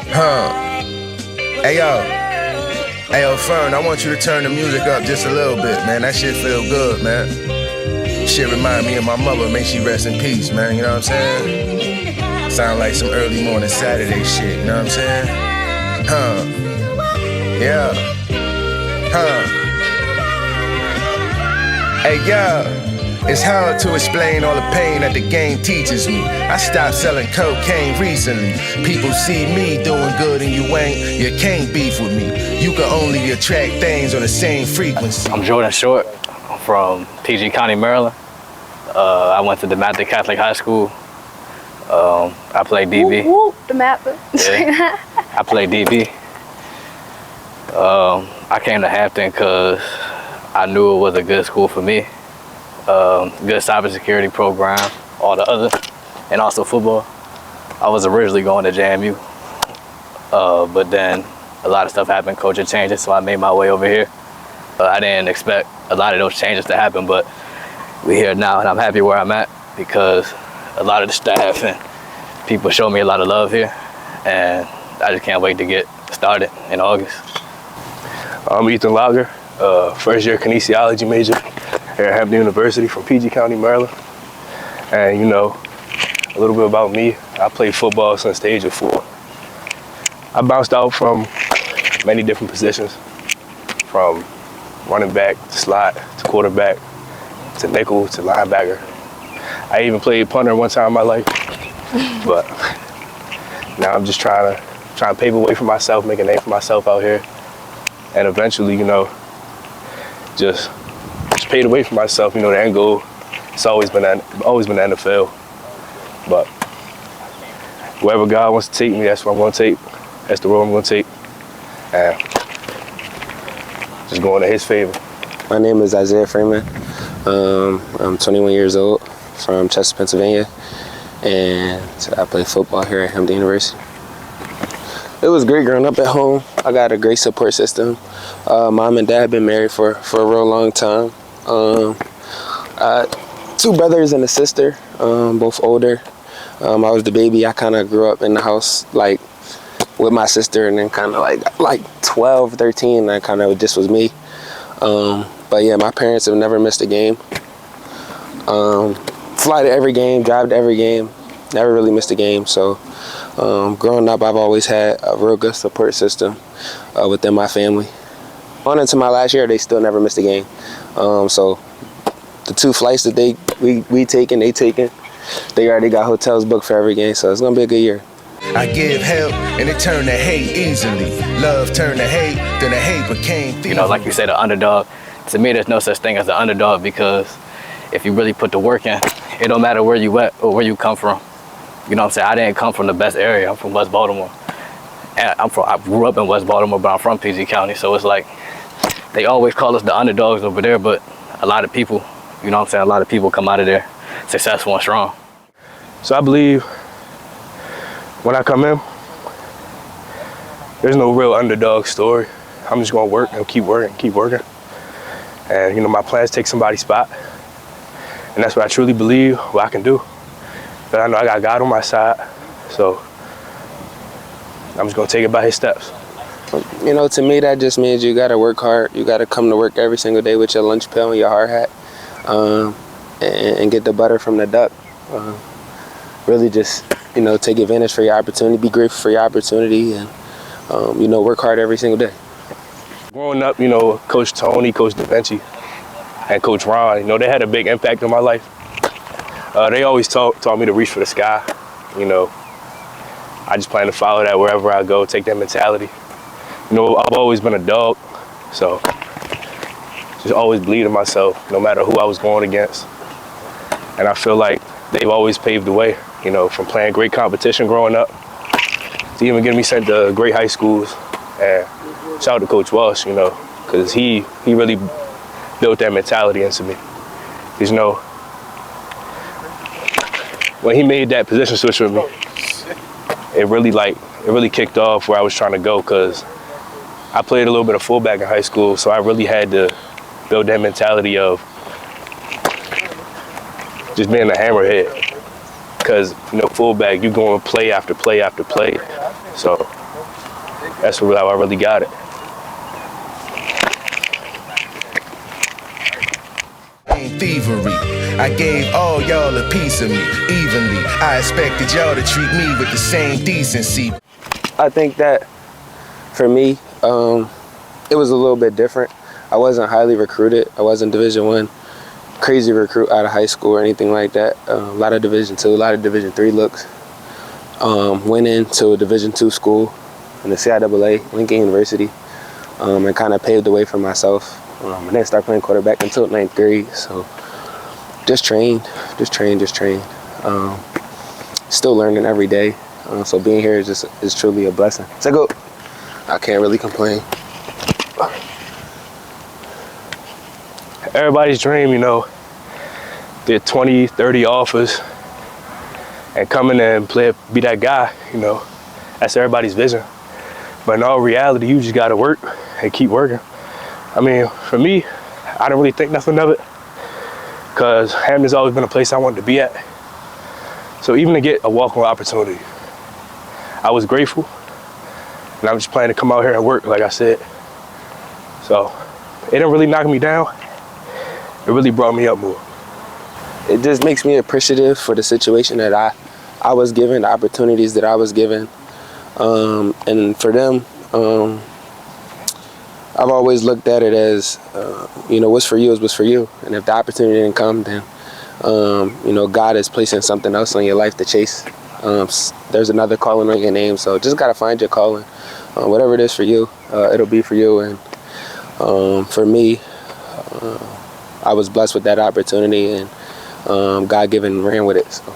Huh. Hey yo, Fern, I want you to turn the music up just a little bit, man. That shit feel good, man. Shit remind me of my mother, may she rest in peace, man, you know what I'm saying? Sound like some early morning Saturday shit, you know what I'm saying? Huh. Yeah. Huh. Hey, yo. It's hard to explain all the pain that the game teaches me. I stopped selling cocaine recently. People see me doing good and you ain't. You can't beef with me. You can only attract things on the same frequency. I'm Shortt. I'm from PG County, Maryland. I went to DeMatha Catholic High School. I played DB. Whoop, DeMatha. Yeah. I played DB. I came to Hampton because I knew it was a good school for me. Good cybersecurity program, all the other, and also football. I was originally going to JMU, but then a lot of stuff happened, coaching changes, so I made my way over here. I didn't expect a lot of those changes to happen, but we're here now, and I'm happy where I'm at because a lot of the staff and people show me a lot of love here, and I just can't wait to get started in August. I'm Ethan Lager, first year kinesiology major here at Hampton University from PG County, Maryland. And you know, a little bit about me, I played football since the age of 4. I bounced out from many different positions, from running back to slot to quarterback to nickel to linebacker. I even played punter one time in my life, but now I'm just trying to pave a way for myself, make a name for myself out here, and eventually, you know, just pay the way for myself. You know, the end goal, it's always been the NFL. But wherever God wants to take me, that's what I'm going to take. That's the road I'm going to take. And just going to his favor. My name is Freeman. I'm 21 years old, from Chester, Pennsylvania, and I play football here at Hampton University. It was great growing up at home. I got a great support system. Mom and dad have been married for a real long time. 2 brothers and a sister, both older. I was the baby. I kind of grew up in the house like with my sister, and then kind of like 12, 13, that kind of just was me. But yeah, my parents have never missed a game. Fly to every game, drive to every game, never really missed a game. So growing up, I've always had a real good support system within my family. On into my last year, they still never missed a game. So the 2 flights that we taken, they already got hotels booked for every game, so it's gonna be a good year. I give help and it turned to hate easily. Love turned to hate, then the hate became fear. You know, like you said, the underdog. To me, there's no such thing as an underdog because if you really put the work in, it don't matter where you at or where you come from. You know what I'm saying? I didn't come from the best area. I'm from West Baltimore. And I grew up in West Baltimore, but I'm from PG County, so it's like they always call us the underdogs over there, but a lot of people, you know what I'm saying, a lot of people come out of there successful and strong. So I believe when I come in, there's no real underdog story. I'm just gonna work and keep working. And you know, my plan is to take somebody's spot. And that's what I truly believe what I can do. But I know I got God on my side, so I'm just gonna take it by his steps. You know, to me, that just means you gotta work hard. You gotta come to work every single day with your lunch pail and your hard hat, and get the butter from the duck. Really just, you know, take advantage for your opportunity, be grateful for your opportunity, and, you know, work hard every single day. Growing up, you know, Coach Tony, Coach DaVinci, and Coach Ron, you know, they had a big impact on my life. They always taught me to reach for the sky. You know, I just plan to follow that wherever I go, take that mentality. You know, I've always been a dog, so just always believed in myself, no matter who I was going against. And I feel like they've always paved the way, you know, from playing great competition growing up to even getting me sent to great high schools. And shout out to Coach Walsh, you know, because he really built that mentality into me. Because, you know, when he made that position switch with me, it really kicked off where I was trying to go, because I played a little bit of fullback in high school, so I really had to build that mentality of just being a hammerhead. Because, you know, fullback, you're going play after play after play. So that's how I really got it. Thievery. I gave all y'all a piece of me evenly. I expected y'all to treat me with the same decency. I think that for me, it was a little bit different. I wasn't highly recruited. I wasn't Division I crazy recruit out of high school or anything like that. A lot of Division II, a lot of Division III looks. Went into a Division II school in the CIAA, Lincoln University, and kind of paved the way for myself. And then started playing quarterback until 9th grade. So just trained. Still learning every day. So being here is truly a blessing. So go. I can't really complain. Everybody's dream, you know, get 20, 30 offers and come in and be that guy, you know. That's everybody's vision. But in all reality, you just gotta work and keep working. I mean, for me, I didn't really think nothing of it because Hampton's always been a place I wanted to be at. So even to get a walk-on opportunity, I was grateful. And I'm just planning to come out here and work, like I said. So it didn't really knock me down. It really brought me up more. It just makes me appreciative for the situation that I was given, the opportunities that I was given. And for them, I've always looked at it as, you know, what's for you is what's for you. And if the opportunity didn't come, then, you know, God is placing something else on your life to chase. There's another calling on your name, so just got to find your calling. Whatever it is for you, it'll be for you. And for me, I was blessed with that opportunity, and God-given ran with it. So.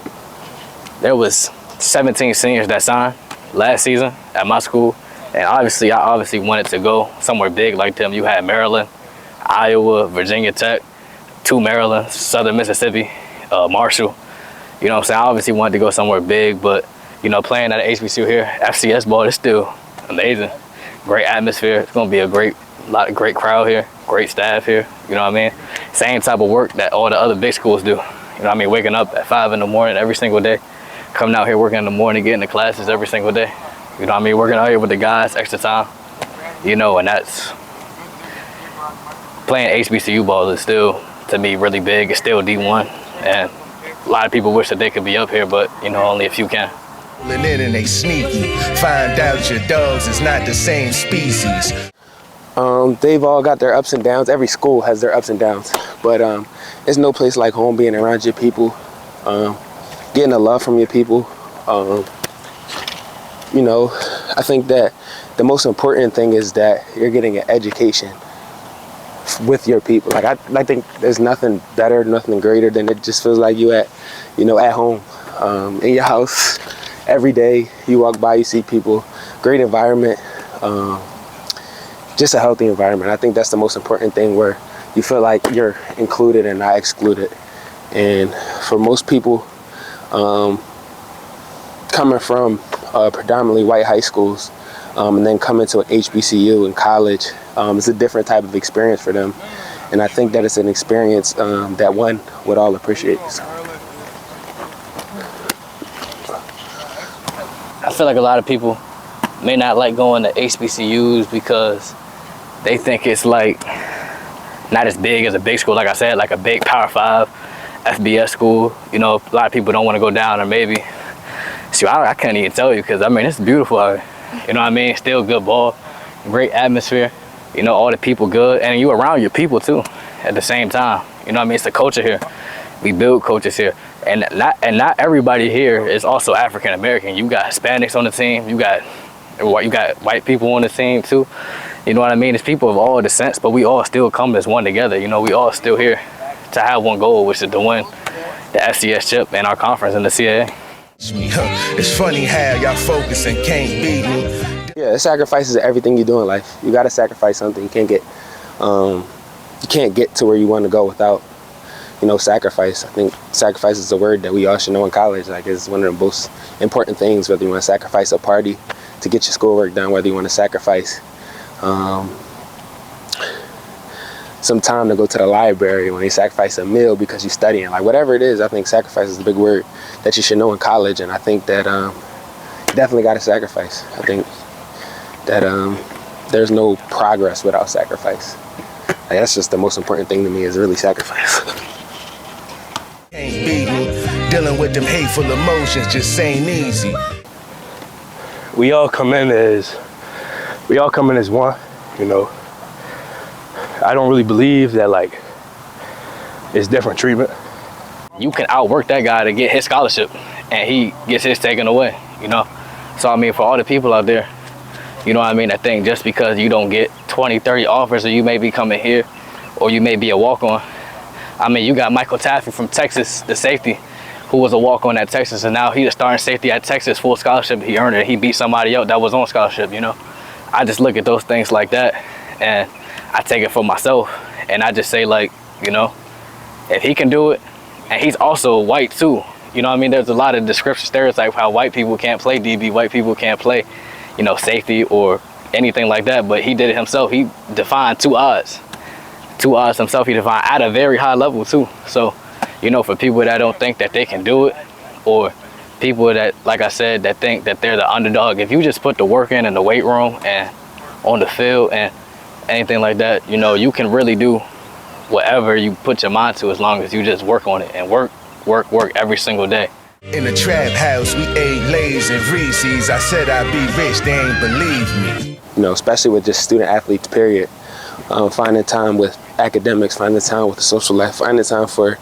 There was 17 seniors that signed last season at my school. And I obviously wanted to go somewhere big like them. You had Maryland, Iowa, Virginia Tech, 2 Maryland, Southern Mississippi, Marshall. You know what I'm saying? I obviously wanted to go somewhere big, but, you know, playing at HBCU here, FCS ball is still amazing. Great atmosphere. It's going to be a great crowd here, great staff here. You know what I mean? Same type of work that all the other big schools do. You know what I mean? Waking up at 5 in the morning every single day, coming out here working in the morning, getting to classes every single day. You know what I mean? Working out here with the guys, extra time. You know, and that's playing HBCU ball is still, to me, really big. It's still D1. And a lot of people wish that they could be up here, but, you know, only a few can. In and they sneaky. Find out your dogs is not the same species. They've all got their ups and downs. Every school has their ups and downs. But there's no place like home, being around your people, getting the love from your people. You know, I think that the most important thing is that you're getting an education with your people. Like I think there's nothing better, nothing greater than it just feels like you at home, in your house. Every day you walk by, you see people, great environment, just a healthy environment. I think that's the most important thing, where you feel like you're included and not excluded. And for most people, coming from predominantly white high schools, and then coming to an HBCU in college, it's a different type of experience for them. And I think that it's an experience that one would all appreciate. So. I feel like a lot of people may not like going to HBCUs because they think it's like not as big as a big school. Like I said, like a big Power 5 FBS school. You know, a lot of people don't want to go down, or maybe. See, I can't even tell you, because I mean, it's beautiful out here. You know what I mean? Still good ball, great atmosphere. You know, all the people good, and you around your people too at the same time. You know what I mean? It's the culture here. We build coaches here, and not everybody here is also African American. You got Hispanics on the team. You got white people on the team too. You know what I mean? It's people of all descents, but we all still come as one together. You know, we all still here to have one goal, which is to win the FCS chip and our conference in the CAA. It's funny how y'all focus and can't beat me. Yeah, sacrifices are everything you do in life. You got to sacrifice something. You can't get to where you want to go without, you know, sacrifice. I think sacrifice is a word that we all should know in college. Like, it's one of the most important things, whether you want to sacrifice a party to get your schoolwork done, whether you want to sacrifice some time to go to the library, when you sacrifice a meal because you're studying. Like, whatever it is, I think sacrifice is a big word that you should know in college. And I think that you definitely got to sacrifice. I think that there's no progress without sacrifice. Like, that's just the most important thing to me, is really sacrifice. Can't beat me. Dealing with them hateful emotions just ain't easy. We all come in as one, you know. I don't really believe that like it's different treatment. You can outwork that guy to get his scholarship and he gets his taken away, you know. So I mean, for all the people out there, you know what I mean, I think just because you don't get 20, 30 offers, or you may be coming here, or you may be a walk-on. I mean, you got Michael Taffy from Texas, the safety, who was a walk-on at Texas, and now he's a starting safety at Texas, full scholarship. He earned it. He beat somebody else that was on scholarship, you know. I just look at those things like that, and I take it for myself, and I just say, like, you know, if he can do it, and he's also white too, you know what I mean? There's a lot of description stereotype how white people can't play DB, white people can't play, you know, safety or anything like that, but he did it himself. He defined two odds himself. He defined at a very high level too. So, you know, for people that don't think that they can do it, or people that, like I said, that think that they're the underdog, if you just put the work in the weight room and on the field and anything like that, you know, you can really do whatever you put your mind to, as long as you just work on it and work every single day. In the trap house, we ate Lay's and Reese's. I said I'd be rich, they ain't believe me. You know, especially with just student athletes, period. Finding time with academics, finding time with the social life, finding time for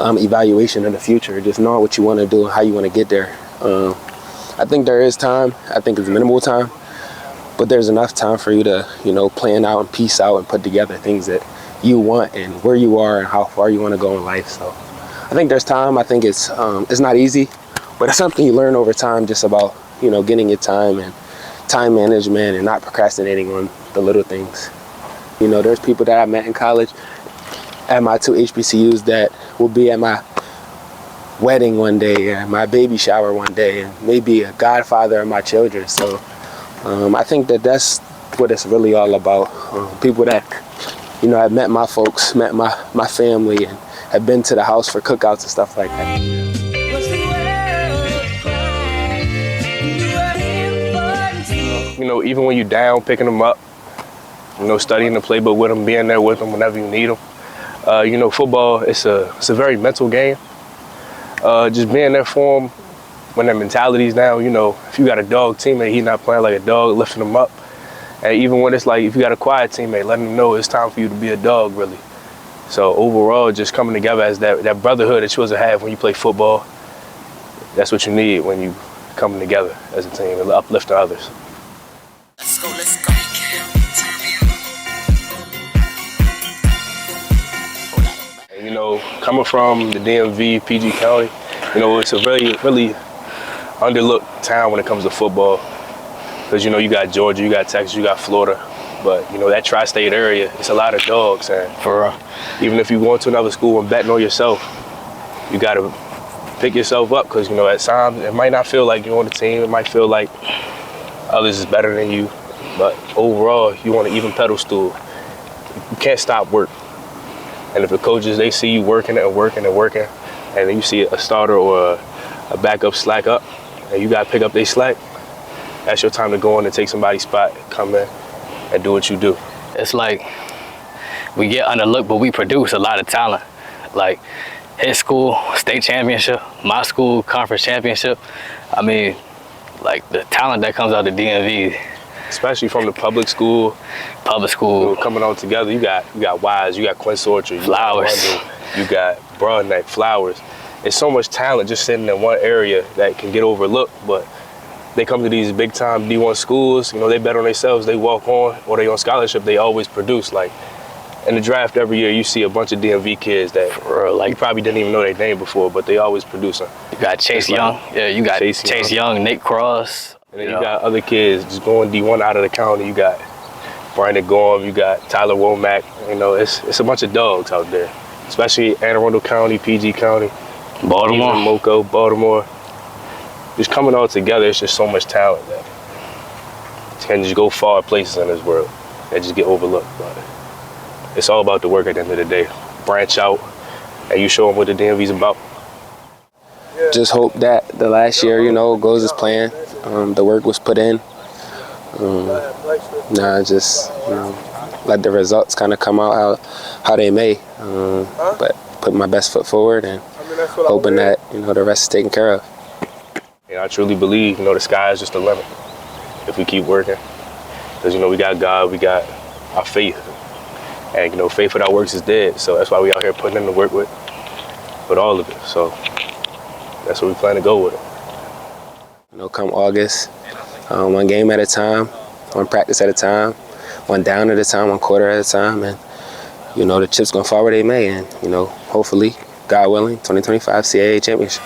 evaluation in the future, just knowing what you want to do and how you want to get there. I think there is time. I think it's minimal time, but there's enough time for you to, you know, plan out and piece out and put together things that you want and where you are and how far you want to go in life. So I think there's time. I think it's not easy, but it's something you learn over time, just about, you know, getting your time and time management and not procrastinating on the little things. You know, there's people that I met in college at my 2 HBCUs that will be at my wedding one day, and my baby shower one day, and maybe a godfather of my children. So I think that that's what it's really all about. People that, you know, have met my folks, met my family, and have been to the house for cookouts and stuff like that. You know, even when you're down, picking them up, you know, studying the playbook with them, being there with them whenever you need them. You know, football, it's a very mental game. Just being there for them when their mentality's down. You know, if you got a dog teammate, he's not playing like a dog, lifting them up. And even when it's like, if you got a quiet teammate, letting them know it's time for you to be a dog, really. So overall, just coming together as that brotherhood that you're supposed to have when you play football, that's what you need when you coming together as a team and uplifting others. Let's go, let's go. And, you know, coming from the DMV, PG County, you know, it's a really, really underlooked town when it comes to football. Because, you know, you got Georgia, you got Texas, you got Florida. But, you know, that tri-state area, it's a lot of dogs. And For even if you go into another school and betting on yourself, you got to pick yourself up. Because, you know, at times it might not feel like you're on the team. It might feel like others is better than you. But overall, you want an even pedal stool. You can't stop work. And if the coaches, they see you working and working and working, and then you see a starter or a backup slack up, and you got to pick up their slack, that's your time to go in and take somebody's spot, come in and do what you do. it's like we get underlooked, but we produce a lot of talent. Like his school, state championship, my school, conference championship. I mean, like the talent that comes out of the DMV. Especially from the public school. Coming on together. You got Wise, you got Quince Orchard, Flowers. You got Broadneck, Flowers. It's so much talent just sitting in one area that can get overlooked, but they come to these big time D1 schools, you know, they bet on themselves, they walk on, or they on scholarship, they always produce. Like in the draft every year, you see a bunch of DMV kids that you probably didn't even know their name before, but they always producing. You got Chase Young. Yeah, you got Chase Young, Nate Cross. And then you got other kids just going D1 out of the county. You got Brandon Gorham, you got Tyler Womack. You know, it's a bunch of dogs out there, especially Anne Arundel County, PG County, Baltimore, even Moco, Baltimore. Just coming all together, it's just so much talent that can just go far places in this world that just get overlooked. But it's all about the work at the end of the day. Branch out, and you show them what the DMV's about. Just hope that the last year, you know, goes as planned. The work was put in. Nah, just let the results kind of come out how they may. But put my best foot forward and hoping that the rest is taken care of. I truly believe the sky is just the limit if we keep working. Because we got God, we got our faith, and faith without works is dead. So that's why we out here putting in the work with all of it. So that's what we plan to go with it. Come August, one game at a time, one practice at a time, one down at a time, one quarter at a time, and the chips gonna fall where they may, and hopefully, God willing, 2025 CAA championship.